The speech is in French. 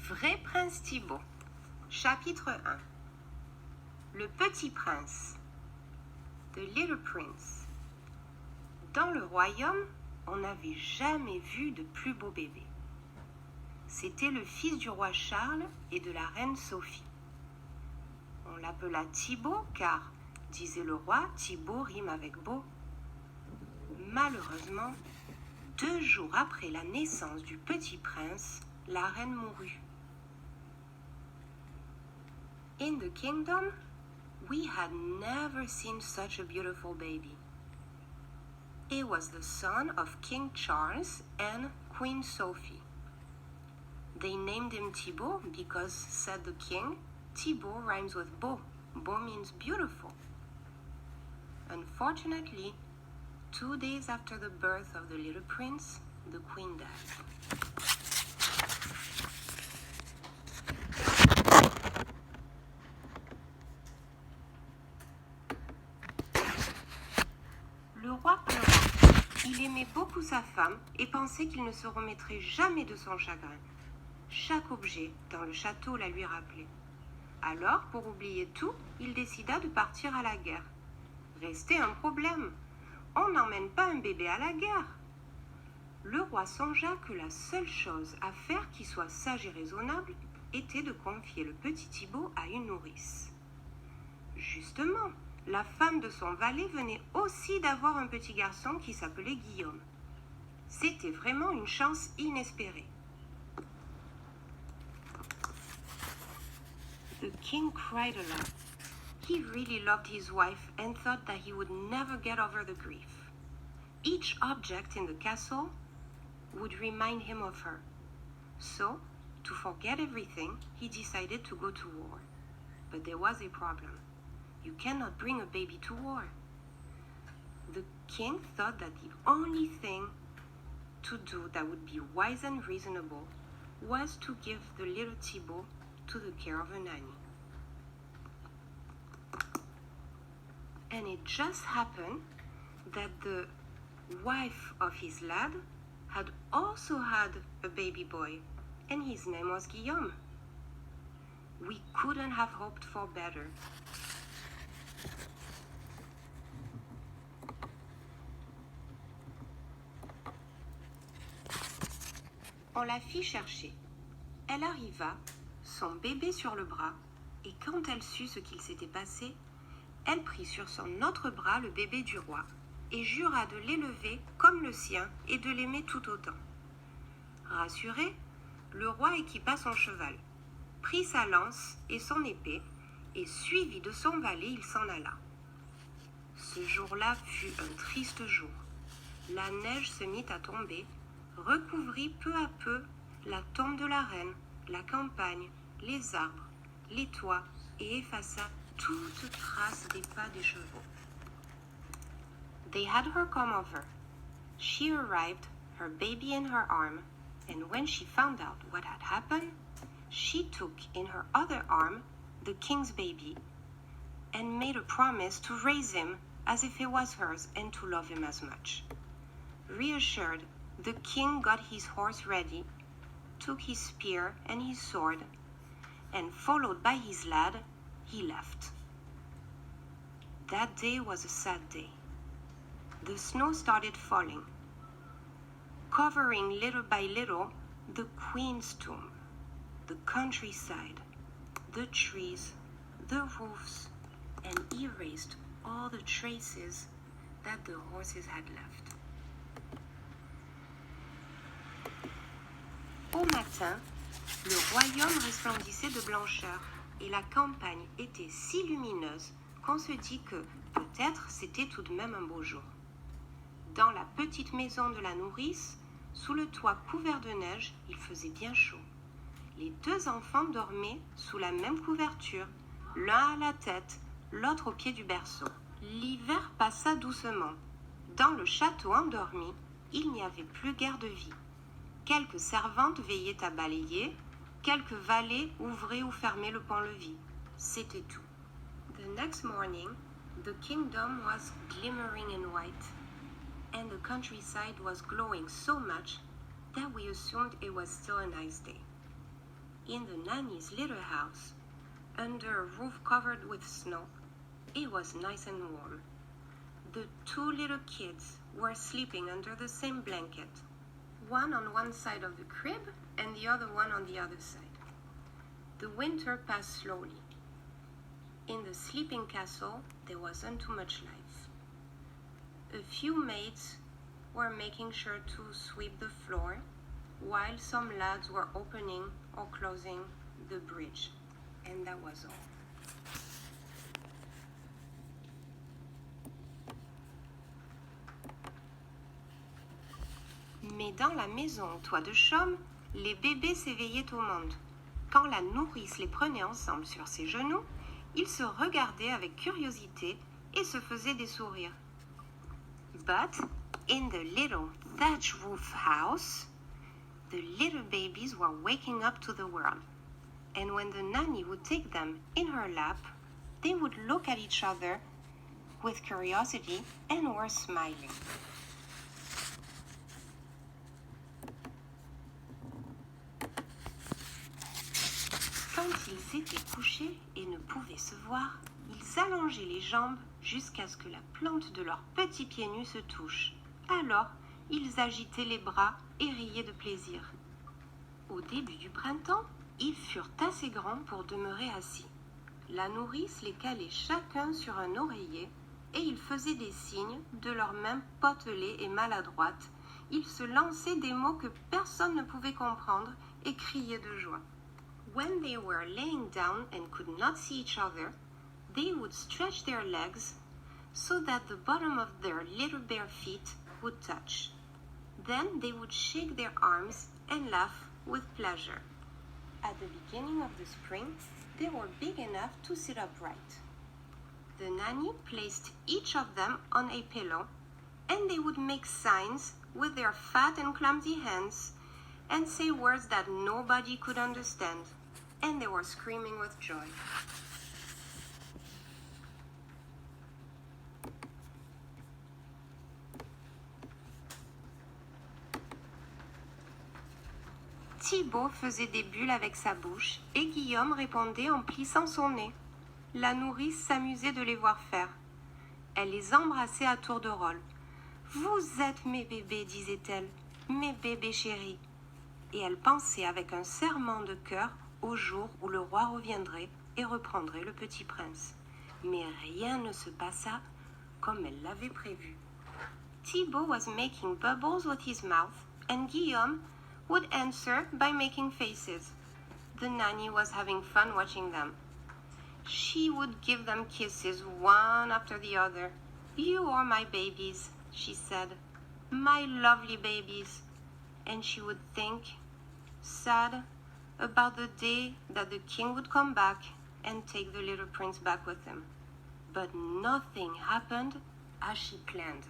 vrai prince Thibaut. Chapitre 1. Le petit prince. The Little Prince. Dans le royaume, on n'avait jamais vu de plus beau bébé. C'était le fils du roi Charles et de la reine Sophie. On l'appela Thibaut car, disait le roi, Thibaut rime avec beau. Malheureusement, 2 jours après la naissance du petit prince, la reine mourut. In the kingdom, we had never seen such a beautiful baby. It was the son of King Charles and Queen Sophie. They named him Thibaut because, said the king, Thibaut rhymes with beau. Beau means beautiful. Unfortunately, 2 days after the birth of the little prince, the queen died. Le roi pleura. Il aimait beaucoup sa femme et pensait qu'il ne se remettrait jamais de son chagrin. Chaque objet dans le château la lui rappelait. Alors, pour oublier tout, il décida de partir à la guerre. Restait un problème. On n'emmène pas un bébé à la guerre. Le roi songea que la seule chose à faire qui soit sage et raisonnable était de confier le petit Thibaut à une nourrice. Justement, la femme de son valet venait aussi d'avoir un petit garçon qui s'appelait Guillaume. C'était vraiment une chance inespérée. The king cried aloud. He really loved his wife and thought that he would never get over the grief. Each object in the castle would remind him of her. So, to forget everything, he decided to go to war. But there was a problem. You cannot bring a baby to war. The king thought that the only thing to do that would be wise and reasonable was to give the little Thibaut to the care of a nanny. And it just happened that the wife of his lad had also had a baby boy, and his name was Guillaume. We couldn't have hoped for better. On la fit chercher. Elle arriva, son bébé sur le bras, et quand elle sut ce qu'il s'était passé, elle prit sur son autre bras le bébé du roi et jura de l'élever comme le sien et de l'aimer tout autant. Rassuré, le roi équipa son cheval, prit sa lance et son épée, et suivi de son valet, il s'en alla. Ce jour-là fut un triste jour. La neige se mit à tomber, recouvrit peu à peu la tombe de la reine, la campagne, les arbres, les toits, et effaça toute trace des pas des chevaux. They had her come over. She arrived, her baby in her arm, and when she found out what had happened, she took in her other arm the king's baby and made a promise to raise him as if he was hers and to love him as much. Reassured, the king got his horse ready, took his spear and his sword, and followed by his lad, he left. That day was a sad day. The snow started falling, covering little by little the queen's tomb, the countryside, the trees, the roofs, and erased all the traces that the horses had left. Au matin, le royaume resplendissait de blancheur et la campagne était si lumineuse qu'on se dit que peut-être c'était tout de même un beau jour. Dans la petite maison de la nourrice, sous le toit couvert de neige, il faisait bien chaud. Les 2 enfants dormaient sous la même couverture, l'un à la tête, l'autre au pied du berceau. L'hiver passa doucement. Dans le château endormi, il n'y avait plus guère de vie. Quelques servantes veillaient à balayer, quelques valets ouvraient ou fermaient le pont-levis. C'était tout. The next morning, the kingdom was glimmering in white, and the countryside was glowing so much that we assumed it was still a nice day. In the nanny's little house, under a roof covered with snow, it was nice and warm. The two little kids were sleeping under the same blanket, one on one side of the crib and the other one on the other side. The winter passed slowly. In the sleeping castle, there wasn't too much life. A few maids were making sure to sweep the floor, while some lads were opening or closing the bridge. And that was all. Mais dans la maison au toit de chaume, les bébés s'éveillaient au monde. Quand la nourrice les prenait ensemble sur ses genoux, ils se regardaient avec curiosité et se faisaient des sourires. But in the little thatch roof house, the little babies were waking up to the world. And when the nanny would take them in her lap, they would look at each other with curiosity and were smiling. Quand ils étaient couchés et ne pouvaient se voir, ils allongeaient les jambes jusqu'à ce que la plante de leurs petits pieds nus se touche. Alors, ils agitaient les bras et riaient de plaisir. Au début du printemps, ils furent assez grands pour demeurer assis. La nourrice les calait chacun sur un oreiller et ils faisaient des signes de leurs mains potelées et maladroites. Ils se lançaient des mots que personne ne pouvait comprendre et criaient de joie. When they were laying down and could not see each other, they would stretch their legs so that the bottom of their little bare feet would touch. Then they would shake their arms and laugh with pleasure. At the beginning of the spring, they were big enough to sit upright. The nanny placed each of them on a pillow, and they would make signs with their fat and clumsy hands and say words that nobody could understand, and they were screaming with joy. Thibaut faisait des bulles avec sa bouche et Guillaume répondait en plissant son nez. La nourrice s'amusait de les voir faire. Elle les embrassait à tour de rôle. « Vous êtes mes bébés, disait-elle, mes bébés chéris. » Et elle pensait avec un serrement de cœur au jour où le roi reviendrait et reprendrait le petit prince. Mais rien ne se passa comme elle l'avait prévu. Thibaut was making bubbles with his mouth and Guillaume would answer by making faces. The nanny was having fun watching them. She would give them kisses one after the other. You are my babies, she said, my lovely babies. And she would think, sad, about the day that the king would come back and take the little prince back with him. But nothing happened as she planned.